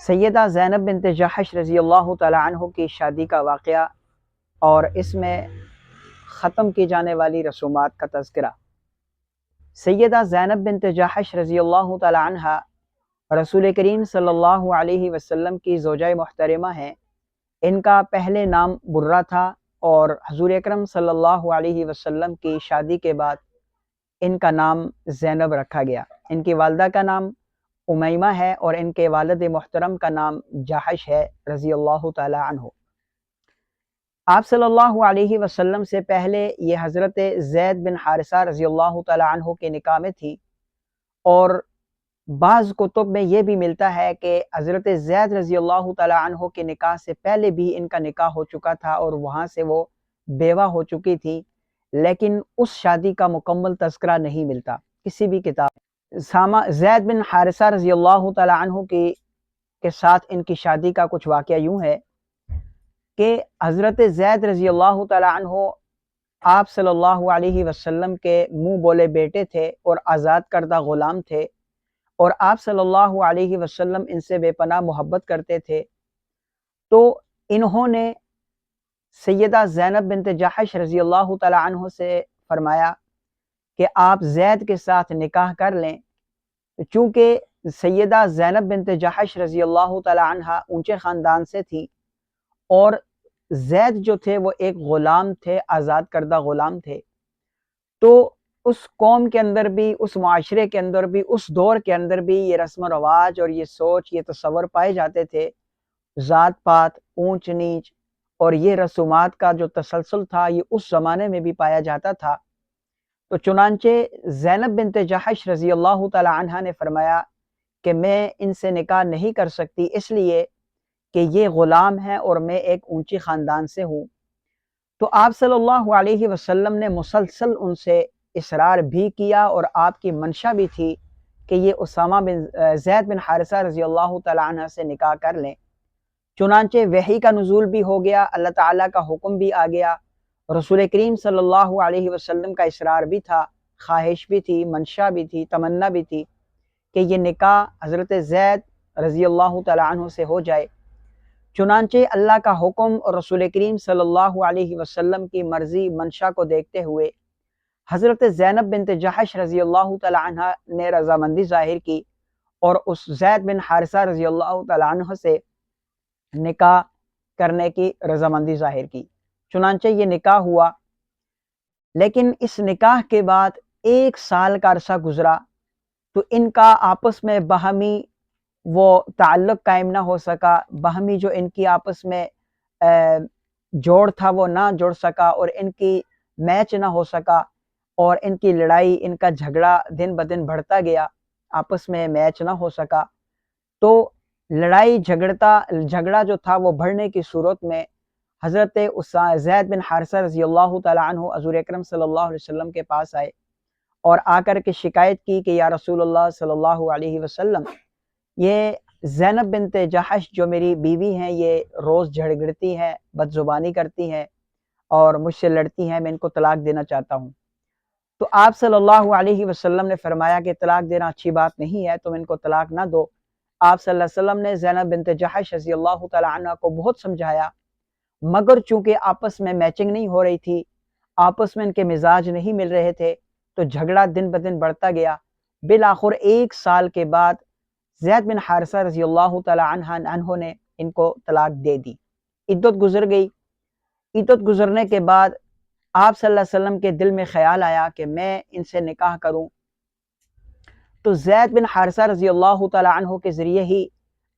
سیدہ زینب بنت جحش رضی اللہ تعالی عنہ کی شادی کا واقعہ اور اس میں ختم کی جانے والی رسومات کا تذکرہ۔ سیدہ زینب بنت جحش رضی اللہ تعالی عنہ رسول کریم صلی اللہ علیہ وسلم کی زوجہ محترمہ ہیں۔ ان کا پہلے نام برہ تھا اور حضور اکرم صلی اللہ علیہ وسلم کی شادی کے بعد ان کا نام زینب رکھا گیا۔ ان کی والدہ کا نام امیمہ ہے اور ان کے والد محترم کا نام جحش ہے رضی اللہ تعالی عنہ۔ آپ صلی اللہ علیہ وسلم سے پہلے یہ حضرت زید بن حارثہ رضی اللہ تعالی عنہ کے نکاح میں تھی، اور بعض کتب میں یہ بھی ملتا ہے کہ حضرت زید رضی اللہ تعالی عنہ کے نکاح سے پہلے بھی ان کا نکاح ہو چکا تھا اور وہاں سے وہ بیوہ ہو چکی تھی، لیکن اس شادی کا مکمل تذکرہ نہیں ملتا کسی بھی کتاب میں۔ زید بن حارثہ رضی اللہ تعالی عنہ کے ساتھ ان کی شادی کا کچھ واقعہ یوں ہے کہ حضرت زید رضی اللہ تعالی عنہ آپ صلی اللہ علیہ وسلم کے منہ بولے بیٹے تھے اور آزاد کردہ غلام تھے، اور آپ صلی اللہ علیہ وسلم ان سے بے پناہ محبت کرتے تھے۔ تو انہوں نے سیدہ زینب بنت جحش رضی اللہ تعالی عنہ سے فرمایا کہ آپ زید کے ساتھ نکاح کر لیں۔ چونکہ سیدہ زینب بنت جحش رضی اللہ تعالی عنہ اونچے خاندان سے تھی اور زید جو تھے وہ ایک غلام تھے، آزاد کردہ غلام تھے، تو اس قوم کے اندر بھی، اس معاشرے کے اندر بھی، اس دور کے اندر بھی یہ رسم و رواج اور یہ سوچ، یہ تصور پائے جاتے تھے، ذات پات، اونچ نیچ اور یہ رسومات کا جو تسلسل تھا یہ اس زمانے میں بھی پایا جاتا تھا۔ تو چنانچہ زینب بنت جحش رضی اللہ تعالی عنہ نے فرمایا کہ میں ان سے نکاح نہیں کر سکتی، اس لیے کہ یہ غلام ہیں اور میں ایک اونچی خاندان سے ہوں۔ تو آپ صلی اللہ علیہ وسلم نے مسلسل ان سے اصرار بھی کیا اور آپ کی منشا بھی تھی کہ یہ اسامہ بن زید بن حارثہ رضی اللہ تعالی عنہ سے نکاح کر لیں۔ چنانچہ وحی کا نزول بھی ہو گیا، اللہ تعالیٰ کا حکم بھی آ گیا، رسول کریم صلی اللہ علیہ وسلم کا اصرار بھی تھا، خواہش بھی تھی، منشا بھی تھی، تمنا بھی تھی کہ یہ نکاح حضرت زید رضی اللہ تعالی عنہ سے ہو جائے۔ چنانچہ اللہ کا حکم اور رسول کریم صلی اللہ علیہ وسلم کی مرضی منشا کو دیکھتے ہوئے حضرت زینب بنت جحش رضی اللہ تعالی عنہ نے رضامندی ظاہر کی اور اس زید بن حارثہ رضی اللہ تعالی عنہ سے نکاح کرنے کی رضامندی ظاہر کی۔ چنانچہ یہ نکاح ہوا، لیکن اس نکاح کے بعد 1 سال کا عرصہ گزرا تو ان کا آپس میں باہمی وہ تعلق قائم نہ ہو سکا، باہمی جو ان کی آپس میں جوڑ تھا وہ نہ جڑ سکا اور ان کی میچ نہ ہو سکا، اور ان کی لڑائی، ان کا جھگڑا دن بدن بڑھتا گیا، آپس میں میچ نہ ہو سکا۔ تو لڑائی جھگڑا جو تھا وہ بڑھنے کی صورت میں حضرت زید بن حارثہ رضی اللہ تعالی عنہ حضور اکرم صلی اللہ علیہ وسلم کے پاس آئے اور آ کر کے شکایت کی کہ یا رسول اللہ صلی اللہ علیہ وسلم، یہ زینب بنت جحش جو میری بیوی ہیں یہ روز جھگڑتی ہے، بد زبانی کرتی ہے اور مجھ سے لڑتی ہیں، میں ان کو طلاق دینا چاہتا ہوں۔ تو آپ صلی اللہ علیہ وسلم نے فرمایا کہ طلاق دینا اچھی بات نہیں ہے، تم ان کو طلاق نہ دو۔ آپ صلی اللہ علیہ وسلم نے زینب بنت جحش رضی اللہ تعالی عنہ کو بہت سمجھایا، مگر چونکہ آپس میں میچنگ نہیں ہو رہی تھی، آپس میں ان کے مزاج نہیں مل رہے تھے، تو جھگڑا دن بدن بڑھتا گیا۔ بالآخر 1 سال کے بعد زید بن حارثہ رضی اللہ تعالی عنہ نے ان کو طلاق دے دی۔ عدت گزر گئی۔ عدت گزرنے کے بعد آپ صلی اللہ علیہ وسلم کے دل میں خیال آیا کہ میں ان سے نکاح کروں، تو زید بن حارثہ رضی اللہ تعالی عنہ کے ذریعے ہی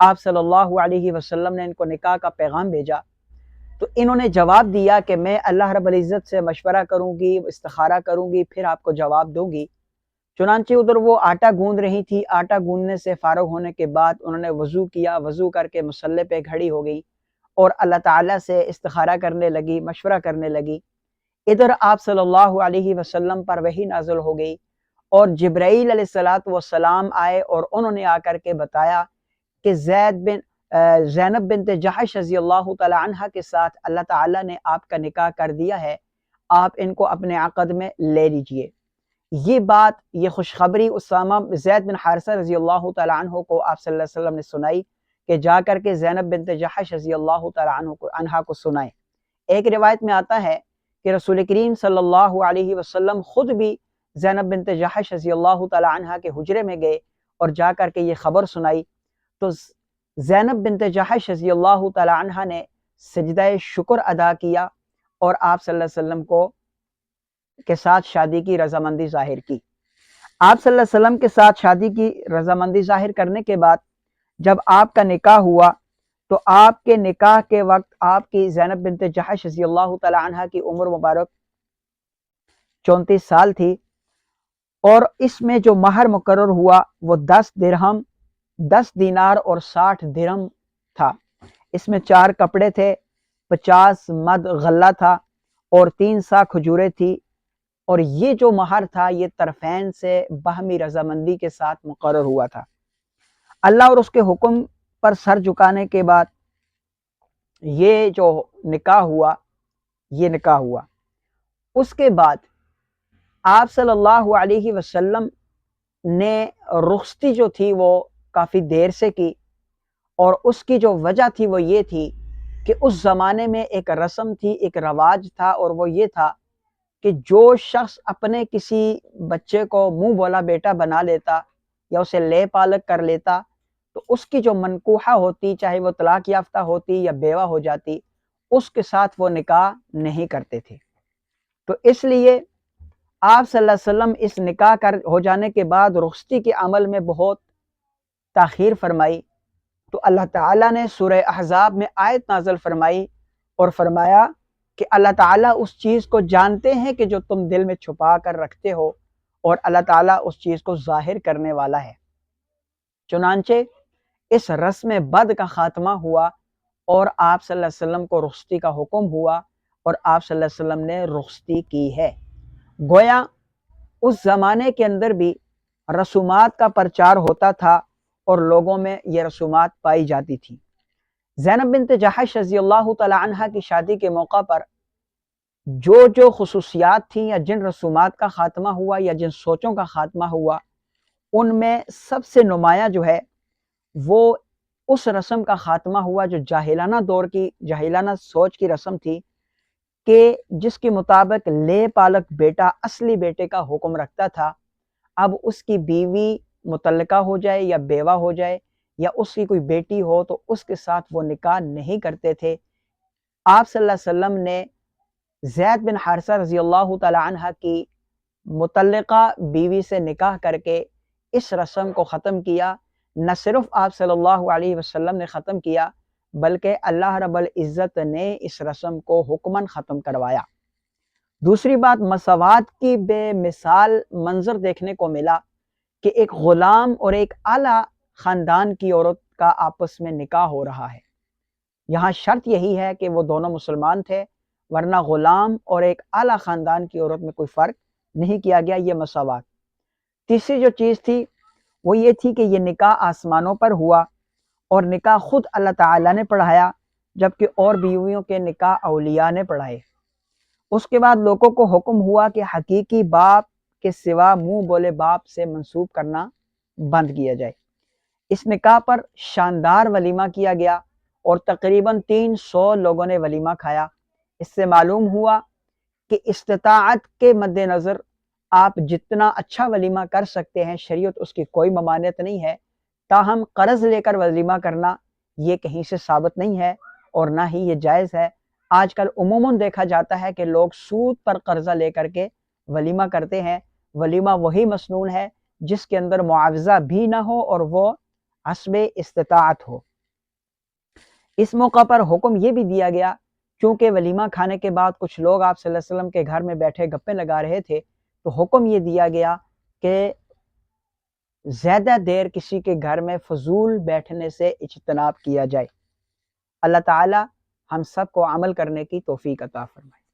آپ صلی اللہ علیہ وسلم نے ان کو نکاح کا پیغام بھیجا۔ تو انہوں نے جواب دیا کہ میں اللہ رب العزت سے مشورہ کروں گی، استخارہ کروں گی، پھر آپ کو جواب دوں گی۔ چنانچہ ادھر وہ آٹا گوندھ رہی تھی، آٹا گوندھنے سے فارغ ہونے کے بعد انہوں نے وضو کیا، وضو کر کے مصلی پہ کھڑی ہو گئی اور اللہ تعالیٰ سے استخارہ کرنے لگی، مشورہ کرنے لگی۔ ادھر آپ صلی اللہ علیہ وسلم پر وحی نازل ہو گئی اور جبرائیل علیہ السلام آئے اور انہوں نے آ کر کے بتایا کہ زینب بنت جحش رضی اللہ تعالی عنہ کے ساتھ اللہ تعالیٰ نے آپ کا نکاح کر دیا ہے، آپ ان کو اپنے عقد میں لے لیجئے۔ یہ بات، یہ خوشخبری زید بن حارثہ رضی اللہ تعالی عنہ کو آپ صلی اللہ علیہ وسلم نے سنائی کہ جا کر کے زینب بنت جحش رضی اللہ تعالی عنہا کو سنائیں۔ ایک روایت میں آتا ہے کہ رسول کریم صلی اللہ علیہ وسلم خود بھی زینب بنت جحش رضی اللہ تعالی عنہا کے حجرے میں گئے اور جا کر کے یہ خبر سنائی، تو زینب بنت جحش رضی اللہ تعالی عنہا نے سجدہ شکر ادا کیا اور آپ صلی اللہ علیہ وسلم کے ساتھ شادی کی رضامندی ظاہر کی۔ آپ صلی اللہ علیہ وسلم کے ساتھ شادی کی رضامندی ظاہر کرنے کے بعد جب آپ کا نکاح ہوا تو آپ کے نکاح کے وقت آپ کی زینب بنت جحش رضی اللہ تعالی عنہا کی عمر مبارک 34 سال تھی، اور اس میں جو مہر مقرر ہوا وہ 10 درہم، 10 دینار اور 60 درہم تھا۔ اس میں 4 کپڑے تھے، 50 مد غلہ تھا اور 3 سا کھجوریں تھی، اور یہ جو مہر تھا یہ طرفین سے باہمی رضامندی کے ساتھ مقرر ہوا تھا۔ اللہ اور اس کے حکم پر سر جھکانے کے بعد یہ جو نکاح ہوا یہ نکاح ہوا۔ اس کے بعد آپ صلی اللہ علیہ وسلم نے رخصتی جو تھی وہ کافی دیر سے کی، اور اس کی جو وجہ تھی وہ یہ تھی کہ اس زمانے میں ایک رسم تھی، ایک رواج تھا، اور وہ یہ تھا کہ جو شخص اپنے کسی بچے کو منہ بولا بیٹا بنا لیتا یا اسے لے پالک کر لیتا تو اس کی جو منکوحہ ہوتی، چاہے وہ طلاق یافتہ ہوتی یا بیوہ ہو جاتی، اس کے ساتھ وہ نکاح نہیں کرتے تھے۔ تو اس لیے آپ صلی اللہ علیہ وسلم اس نکاح ہو جانے کے بعد رخصتی کے عمل میں بہت تاخیر فرمائی، تو اللہ تعالیٰ نے سورہ احزاب میں آیت نازل فرمائی اور فرمایا کہ اللہ تعالیٰ اس چیز کو جانتے ہیں کہ جو تم دل میں چھپا کر رکھتے ہو، اور اللہ تعالیٰ اس چیز کو ظاہر کرنے والا ہے۔ چنانچہ اس رسم بد کا خاتمہ ہوا اور آپ صلی اللہ علیہ وسلم کو رخصتی کا حکم ہوا، اور آپ صلی اللہ علیہ وسلم نے رخصتی کی ہے۔ گویا اس زمانے کے اندر بھی رسومات کا پرچار ہوتا تھا اور لوگوں میں یہ رسومات پائی جاتی تھی۔ زینب بنت جحش رضی اللہ تعالی عنہا کی شادی کے موقع پر جو خصوصیات تھیں یا جن رسومات کا خاتمہ ہوا یا جن سوچوں کا خاتمہ ہوا، ان میں سب سے نمایاں جو ہے وہ اس رسم کا خاتمہ ہوا جو جاہلانہ دور کی، جاہلانہ سوچ کی رسم تھی کہ جس کے مطابق لے پالک بیٹا اصلی بیٹے کا حکم رکھتا تھا۔ اب اس کی بیوی مطلقہ ہو جائے یا بیوہ ہو جائے یا اس کی کوئی بیٹی ہو تو اس کے ساتھ وہ نکاح نہیں کرتے تھے۔ آپ صلی اللہ علیہ وسلم نے زید بن حارثہ رضی اللہ تعالی عنہ کی مطلقہ بیوی سے نکاح کر کے اس رسم کو ختم کیا۔ نہ صرف آپ صلی اللہ علیہ وسلم نے ختم کیا بلکہ اللہ رب العزت نے اس رسم کو حکماً ختم کروایا۔ دوسری بات، مساوات کی بے مثال منظر دیکھنے کو ملا کہ ایک غلام اور ایک اعلیٰ خاندان کی عورت کا آپس میں نکاح ہو رہا ہے۔ یہاں شرط یہی ہے کہ وہ دونوں مسلمان تھے، ورنہ غلام اور ایک اعلیٰ خاندان کی عورت میں کوئی فرق نہیں کیا گیا، یہ مساوات۔ تیسری جو چیز تھی وہ یہ تھی کہ یہ نکاح آسمانوں پر ہوا، اور نکاح خود اللہ تعالیٰ نے پڑھایا، جبکہ اور بیویوں کے نکاح اولیاء نے پڑھائے۔ اس کے بعد لوگوں کو حکم ہوا کہ حقیقی باپ کے سوا منہ بولے باپ سے منسوب کرنا بند کیا جائے۔ اس نکاح پر شاندار ولیمہ کیا گیا اور تقریباً 300 لوگوں نے ولیمہ کھایا۔ اس سے معلوم ہوا کہ استطاعت کے مد نظر آپ جتنا اچھا ولیمہ کر سکتے ہیں، شریعت اس کی کوئی ممانعت نہیں ہے، تاہم قرض لے کر ولیمہ کرنا یہ کہیں سے ثابت نہیں ہے اور نہ ہی یہ جائز ہے۔ آج کل عموماً دیکھا جاتا ہے کہ لوگ سود پر قرضہ لے کر کے ولیمہ کرتے ہیں۔ ولیمہ وہی مسنون ہے جس کے اندر معاوضہ بھی نہ ہو اور وہ حسب استطاعت ہو۔ اس موقع پر حکم یہ بھی دیا گیا، چونکہ ولیمہ کھانے کے بعد کچھ لوگ آپ صلی اللہ علیہ وسلم کے گھر میں بیٹھے گپیں لگا رہے تھے، تو حکم یہ دیا گیا کہ زیادہ دیر کسی کے گھر میں فضول بیٹھنے سے اجتناب کیا جائے۔ اللہ تعالی ہم سب کو عمل کرنے کی توفیق عطا فرمائے۔